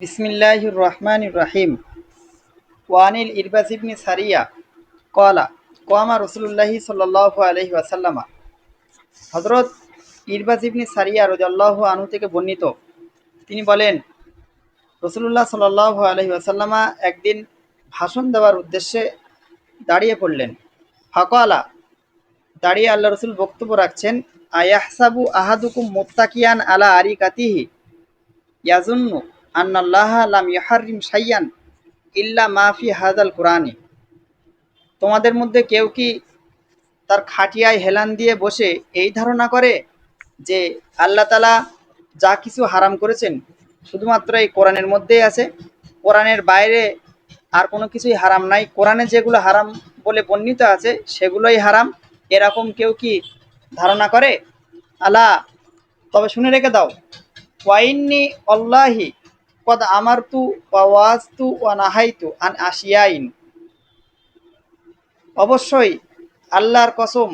বিসমিল্লাহির রহমানির রহিম। ওয়ানিল ইরবাজ ইবনে সারিয়া ক্বালা ক্বামা রাসূলুল্লাহি সাল্লাল্লাহু আলাইহি ওয়াসাল্লামা। হযরত ইরবাজ ইবনে সারিয়া রাদিয়াল্লাহু আনহু থেকে বর্ণিত, তিনি বলেন, রাসূলুল্লাহ সাল্লাল্লাহু আলাইহি ওয়াসাল্লামা একদিন ভাষণ দেওয়ার উদ্দেশ্যে দাঁড়িয়ে পড়লেন। ফাকালা, দাঁড়িয়ে আল্লাহ রসুল বক্তব্য রাখছেন, আয়াহসাবু আহাদুকুম মুত্তাকিয়ান আলা আরিকাতিহি ইয়াজুন্নু আন্নাল্লাহা লাম ইউহাররিম শাইয়ান ইল্লা মাফি হাযাল কুরআনি। তোমাদের মধ্যে কেউ কি তার খাটিয়ায় হেলান দিয়ে বসে এই ধারণা করে যে আল্লাহ তাআলা যা কিছু হারাম করেছেন শুধুমাত্র এই কোরআনের মধ্যেই আছে, কোরআনের বাইরে আর কোনো কিছুই হারাম নাই, কোরআনে যেগুলো হারাম বলে বর্ণিত আছে সেগুলোই হারাম, এরকম কেউ কি ধারণা করে? আলা, তবে শুনে রেখে দাও, ওয়াইন্নি আল্লাহি কদ আমারতু ওয়া ওয়াজতু ওয়া নাহাইতু আন আশিয়াইন। অবশ্যই আল্লাহর কসম,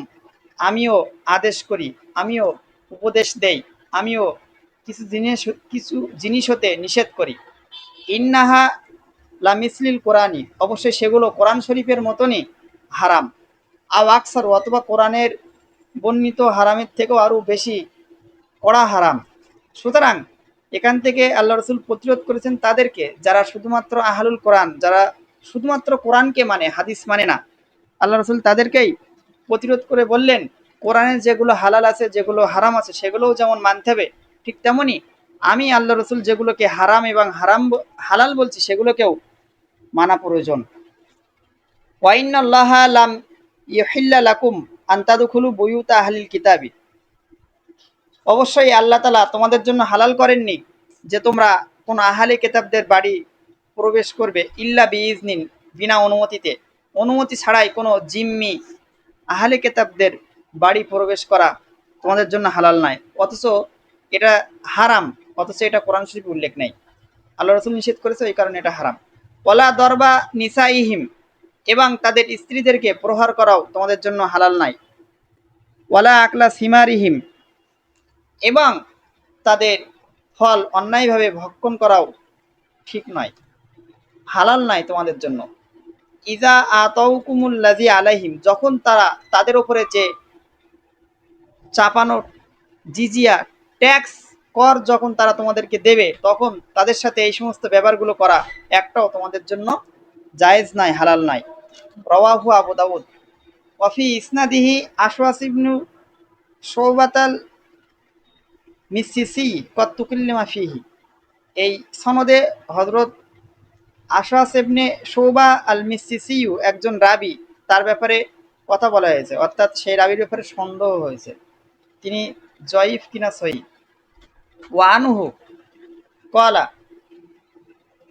আমিও আদেশ করি, আমিও উপদেশ দেই, আমিও কিছু জিনিস হতে নিষেধ করি। ইন্নাহা লামিসলিল কোরআনি, অবশ্যই সেগুলো কোরআন শরীফের মতনই হারাম। আও আকসার, অথবা কোরআনের বর্ণিত হারামের থেকেও আরও বেশি কড়া হারাম। সুতরাং এখান থেকে আল্লাহ রসুল প্রতিরোধ করেছেন তাদেরকে যারা শুধুমাত্র আহলুল কোরআন, যারা শুধুমাত্র কোরআনকে মানে, হাদিস মানে না। আল্লাহ রসুল তাদেরকেই প্রতিরোধ করে বললেন, কোরআনের যেগুলো হালাল আছে, যেগুলো হারাম আছে, সেগুলোও যেমন মানতে হবে, ঠিক তেমনই আমি আল্লাহ রসুল যেগুলোকে হারাম এবং হালাল বলছি সেগুলোকেও মানা প্রয়োজন। ওয়াইন্নাল্লাহা লাম ইউহিল্লা লাকুম আন তাদখুলু বুয়ুতা আহলিল কিতাবি। অবশ্যই আল্লাহ তাআলা তোমাদের জন্য হালাল করেননি যে তোমরা কোন আহলে কিতাবদের বাড়ি প্রবেশ করবে, ইল্লা বিইজনিন, বিনা অনুমতিতে, অনুমতি ছাড়াই কোনো জিম্মি আহলে কিতাবদের বাড়ি প্রবেশ করা তোমাদের জন্য হালাল নয়। অথচ এটা হারাম, অথচ এটা কোরআন শরীফে উল্লেখ নেই। আল্লাহ রাসূল নিষেধ করেছে, এই কারণে এটা হারাম। ওয়ালা দরবা নিসাইহিম, এবং তাদের স্ত্রীদেরকে প্রহার করাও তোমাদের জন্য হালাল নাই। ওয়ালা আকলা সিমারিহিম, এবং তাদের ফল অন্যায়ভাবে ভক্ষণ করাও ঠিক নয়, হালাল নাই তোমাদের জন্য। ইজা আতাউকুমুল্লাযী আলাইহিম, যখন তারা তাদের উপরে যে চাপানো জিজিয়া, ট্যাক্স, কর যখন তারা তোমাদেরকে দেবে, তখন তাদের সাথে এই সমস্ত ব্যবহারগুলো করা একটাও তোমাদের জন্য জায়েজ নাই, হালাল নাই। রাওয়াহু আবু দাউদ। ওয়াফি ইসনাদিহি আশওয়াস ইবনু শুবাতাল মিসসিসি কত তুকিল্লিমা ফিহি। এই সনদে হযরত আশওয়াস ইবনে শুবা আল মিসসিসিউ একজন রাবী, তার ব্যাপারে কথা বলা হয়েছে, অর্থাৎ সেই রাবীর ব্যাপারে সন্দেহ হয়েছে তিনি জয়ীফ কিনা সহি। ওয়ানহু ক্বালা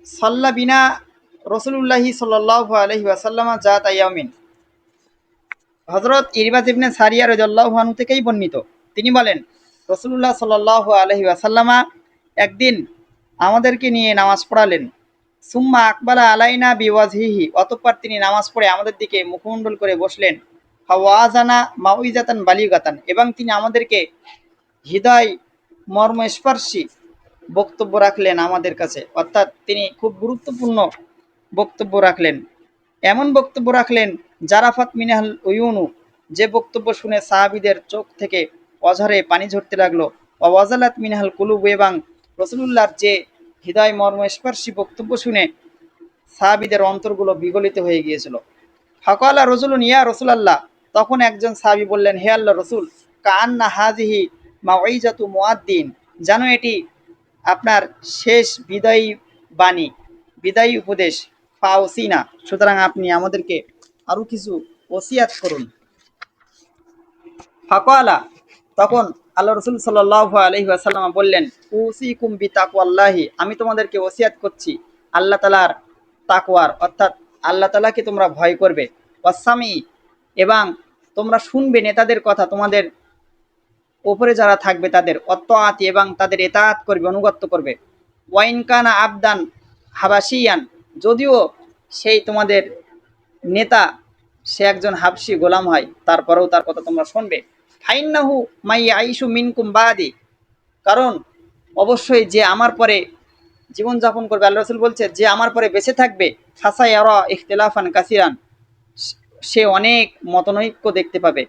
সাল্লা বিনা রাসূলুল্লাহি সাল্লাল্লাহু আলাইহি ওয়াসাল্লাম জাত ইয়াউমিন। হযরত ইরবাজ ইবনে সারিয়া রাদিয়াল্লাহু আনহু থেকেই বর্ণিত, তিনি বলেন, রাসূলুল্লাহ সাল্লাল্লাহু আলাইহি ওয়াসাল্লামা একদিন আমাদেরকে নিয়ে নামাজ পড়ালেন। সুম্মা আকবালা আলাইনা বিওয়াজহিহি, অতঃপর তিনি নামাজ পড়ে আমাদের দিকে মুখমণ্ডল করে বসলেন। ফাওয়াজানা মাউইজাতান বালিগাতান, এবং তিনি আমাদেরকে হৃদয় মর্মস্পর্শী বক্তব্য রাখলেন আমাদের কাছে, অর্থাৎ তিনি খুব গুরুত্বপূর্ণ বক্তব্য রাখলেন। এমন বক্তব্য রাখলেন, জারাফাত মিনাল উয়ুনু, যে বক্তব্য শুনে সাহাবীদের চোখ থেকে অঝরে পানি ঝরতে লাগলো। ওয়াজালাত মিনাল কুলুব, এবং রাসূলুল্লাহর যে হৃদয় মর্মস্পর্শী বক্তব্য শুনে সাহাবীদের অন্তরগুলো বিগলিত হয়ে গিয়েছিল। ফাকালা রাজুলুন ইয়া রাসূলুল্লাহ, তখন একজন সাহাবী বললেন, হে আল্লাহর রাসূল, কান্না হাযিহি মাউইজাতু মুআদ্দিন, জানো এটি আপনার শেষ বিদায়ী বাণী, বিদায়ী উপদেশ। ফাউসিনা, সুতরাং আপনি আমাদেরকে আরো কিছু ওসিয়াত করুন। ফাকালা, তখন আল্লাহ রসুল সাল্লাল্লাহু আলাইহি ওয়াসাল্লাম বললেন, উসিকুম বিতাকওয়াল্লাহি, আমি তোমাদেরকে ওসিয়াত করছি আল্লাহ তাআলার তাকওয়ার, অর্থাৎ আল্লাহ তাআলাকে তোমরা ভয় করবে। ওয়াসামি, এবং তোমরা শুনবে নেতাদের কথা, তোমাদের উপরে যারা থাকবে তাদের অত্তাআতি, এবং তাদের ইতাআত করবে, অনুগত্য করবে। ওয়াইন কানা আবদান হাবাশিয়ান, যদিও সেই তোমাদের নেতা সে একজন হাবশি গোলাম হয়, তারপরেও তার কথা তোমরা শুনবে। ফাইন্নাহু মাই আইশু মিনকুম বাদি, কারণ অবশ্যই যে আমার পরে জীবনযাপন করবে। আল্লাহ রসুল বলছে যে আমার পরে বেঁচে থাকবে ফাসায়ারা ইখতিলাফান কাসিরান, সে অনেক মতনৈক্য দেখতে পাবে।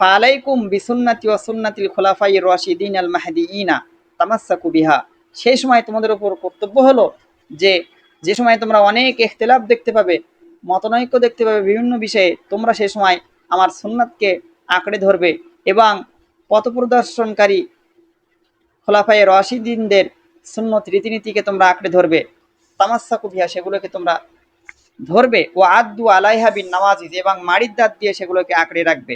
ফালাইকুম বিসুন্নাতি ওয়া সুন্নাতিল খুলাফায়ে রাশিদিন আল মাহদিয়িনা তামাসসাকু বিহা। সেই সময় তোমাদের উপর কর্তব্য হলো যে যে সময় তোমরা অনেক ইখতিলাফ দেখতে পাবে, মতনৈক্য দেখতে পাবে বিভিন্ন বিষয়ে, তোমরা সেই সময় আমার সুন্নাতকে আঁকড়ে ধরবে এবং পথপ্রদর্শনকারী খোলাফায়ে রাশিদিনদের সুন্নত রীতিনীতিকে তোমরা আঁকড়ে ধরবে। তামাসসাকু বিহা, সেগুলোকে তোমরা ধরবে। ও আদু আলাইহা বিন নাওয়াজিজ, এবং মাড়ির দাঁত দিয়ে সেগুলোকে আঁকড়ে রাখবে।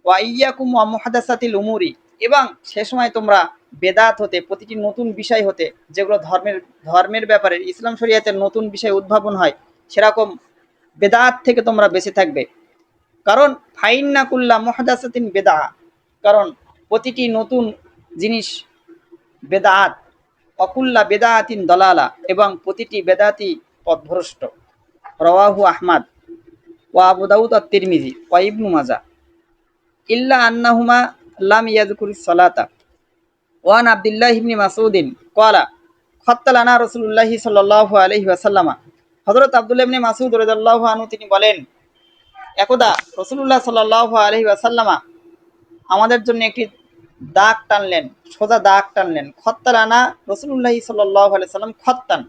ওয়া ইয়াকুম ওয়া মুহাদাসাতিল উমুরি, এবং সে সময় তোমরা বেদাত হতে, প্রতিটি নতুন বিষয় হতে, যেগুলো ধর্মের ব্যাপারে ইসলাম শরিয়াতের নতুন বিষয় উদ্ভাবন হয়, সেরকম বেদাত থেকে তোমরা বেঁচে থাকবে। কারণ ফাইন্না কুল্লা মুহাদাসাতিন বেদা, কারণ প্রতিটি নতুন জিনিস বেদাত, অকুল্লা বেদাতিন দলালা, এবং প্রতিটি বেদাতি পথভ্রষ্ট। রওয়াহু আহমাদ ওয়া আবু দাউদ আত-তিরমিজি ওয়া ইবনু মাজাহ ইল্লা আন্নাহুমা লাম ইয়াযকুরিস সালাতা। ওয়ান আব্দুল্লাহ ইবনে মাসউদিন ক্বালা খাত্তালানা রাসূলুল্লাহ সাল্লাল্লাহু আলাইহি ওয়াসাল্লাম। হযরত আব্দুল্লাহ ইবনে মাসউদ রাদিয়াল্লাহু আনহু তিনি বলেন, একদা রাসূলুল্লাহ সাল্লাল্লাহু আলাইহি ওয়াসাল্লাম আমাদের জন্য একটি দাগ টানলেন, সোজা দাগ টানলেন। খত্তালানা রাসূলুল্লাহ সাল্লাল্লাহু আলাইহি ওয়াসাল্লাম খত্তান,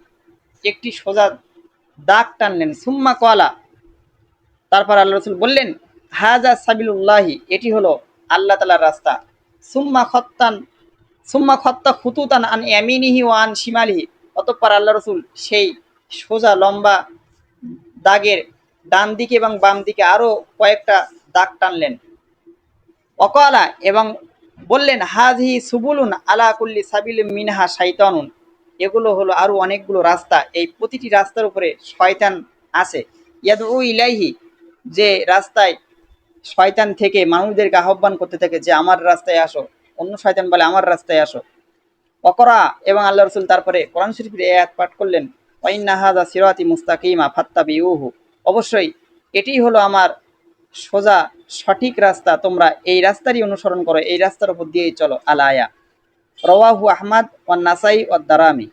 একটি সোজা দাগ টানলেন। সুম্মা ক্বালা, তারপর আল্লাহ রসুল বললেন, হাজা সাবিলুল্লাহি, এটি হলো আল্লাহ তাআলার রাস্তা। সুম্মা খত্তা খুতুতান আন ইয়ামিনিহি ওয়া আন শিমালিহি, অতঃপর আল্লাহ রসুল সেই সোজা লম্বা দাগের ডান দিকে এবং বাম দিকে আরো কয়েকটা দাগ টানলেন। অকালা, এবং বললেন, হাযিহি সুবুলুন আলা কুল্লি সাবিলিম মিনহা শাইতানুন, এগুলো হলো আরো অনেকগুলো রাস্তা, এই প্রতিটি রাস্তার উপরে শয়তান আছে। ইয়াদউ ইলাইহি, যে রাস্তায় শয়তান থেকে মানুষদেরকে আহ্বান করতে থাকে যে আমার রাস্তায় আসো, অন্য শয়তান বলে আমার রাস্তায় আসো। অকরা, এবং আল্লাহ রসুল তারপরে কোরআন শরীফের এই আয়াত পাঠ করলেন, ওয়াইন্না হাযা সিরাতি মুস্তাকিমা ফাত্তাবিউহু, অবশ্যই এটিই হলো আমার সোজা সঠিক রাস্তা, তোমরা এই রাস্তারই অনুসরণ করো, এই রাস্তার উপর দিয়েই চলো। আল আয়া। রওয়াহু আহমদ ওয়ান নাসাই ওয়াদ দারামি।